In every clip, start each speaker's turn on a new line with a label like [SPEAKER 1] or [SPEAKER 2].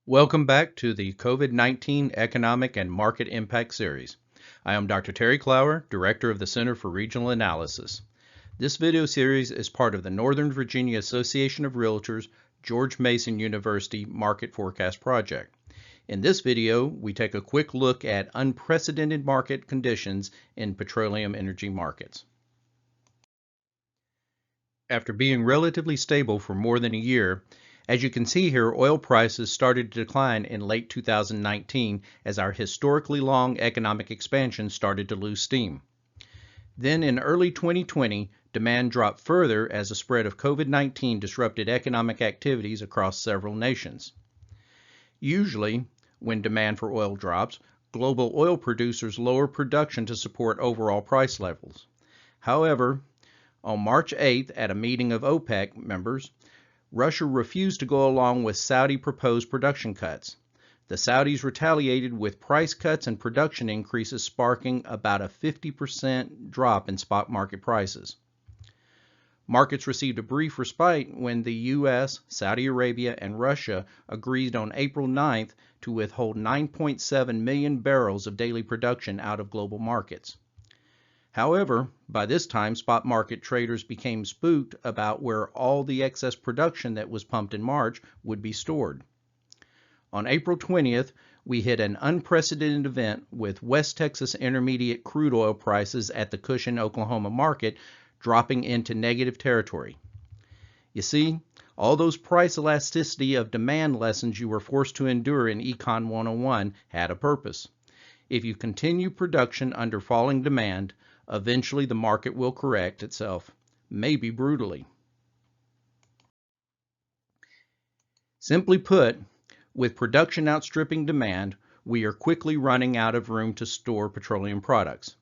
[SPEAKER 1] Welcome back to the COVID-19 Economic and Market Impact Series. I am Dr. Terry Clower, Director of the Center for Regional Analysis. This video series is part of the Northern Virginia Association of Realtors George Mason University Market Forecast Project. In this video, we take a quick look at unprecedented market conditions in petroleum energy markets. After being relatively stable for more than a year, as you can see here, oil prices started to decline in late 2019 as our historically long economic expansion started to lose steam. Then in early 2020, demand dropped further as the spread of COVID-19 disrupted economic activities across several nations. Usually, when demand for oil drops, global oil producers lower production to support overall price levels. However, on March 8th, at a meeting of OPEC members, Russia refused to go along with Saudi proposed production cuts. The Saudis retaliated with price cuts and production increases, sparking about a 50% drop in spot market prices. Markets received a brief respite when the U.S., Saudi Arabia, and Russia agreed on April 9th to withhold 9.7 million barrels of daily production out of global markets. However, by this time, spot market traders became spooked about where all the excess production that was pumped in March would be stored. On April 20th, we hit an unprecedented event with West Texas Intermediate crude oil prices at the Cushing, Oklahoma market dropping into negative territory. You see, all those price elasticity of demand lessons you were forced to endure in Econ 101 had a purpose. If you continue production under falling demand, eventually the market will correct itself, maybe brutally. Simply put, with production outstripping demand, we are quickly running out of room to store petroleum products.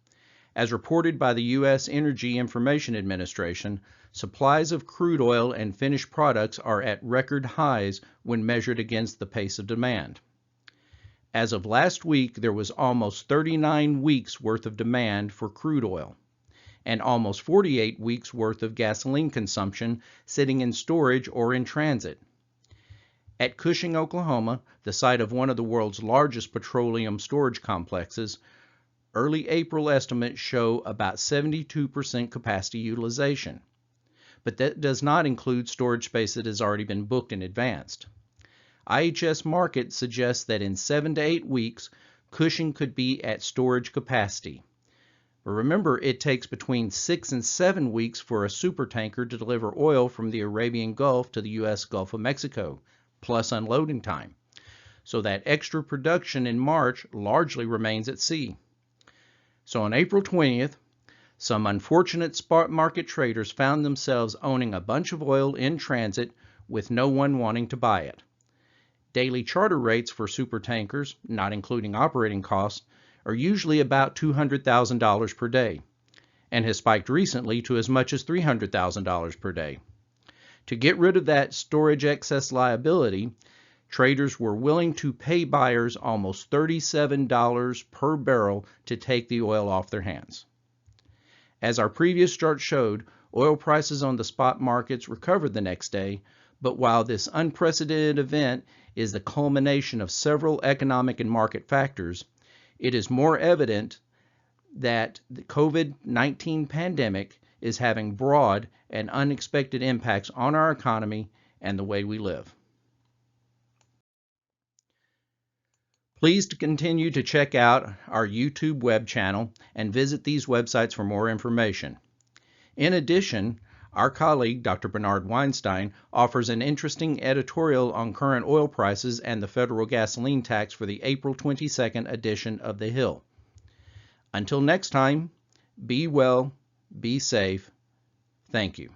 [SPEAKER 1] As reported by the U.S. Energy Information Administration, supplies of crude oil and finished products are at record highs when measured against the pace of demand. As of last week, there was almost 39 weeks worth of demand for crude oil and almost 48 weeks worth of gasoline consumption sitting in storage or in transit. At Cushing, Oklahoma, the site of one of the world's largest petroleum storage complexes, early April estimates show about 72% capacity utilization. But that does not include storage space that has already been booked in advance. IHS Markit suggests that in 7 to 8 weeks, Cushing could be at storage capacity. But remember, it takes between 6 and 7 weeks for a supertanker to deliver oil from the Arabian Gulf to the U.S. Gulf of Mexico, plus unloading time. So that extra production in March largely remains at sea. So on April 20th, some unfortunate spot market traders found themselves owning a bunch of oil in transit with no one wanting to buy it. Daily charter rates for supertankers, not including operating costs, are usually about $200,000 per day, and has spiked recently to as much as $300,000 per day. To get rid of that storage excess liability, traders were willing to pay buyers almost $37 per barrel to take the oil off their hands. As our previous chart showed, oil prices on the spot markets recovered the next day, but while this unprecedented event is the culmination of several economic and market factors, it is more evident that the COVID-19 pandemic is having broad and unexpected impacts on our economy and the way we live. Please continue to check out our YouTube web channel and visit these websites for more information. In addition, our colleague, Dr. Bernard Weinstein, offers an interesting editorial on current oil prices and the federal gasoline tax for the April 22nd edition of The Hill. Until next time, be well, be safe. Thank you.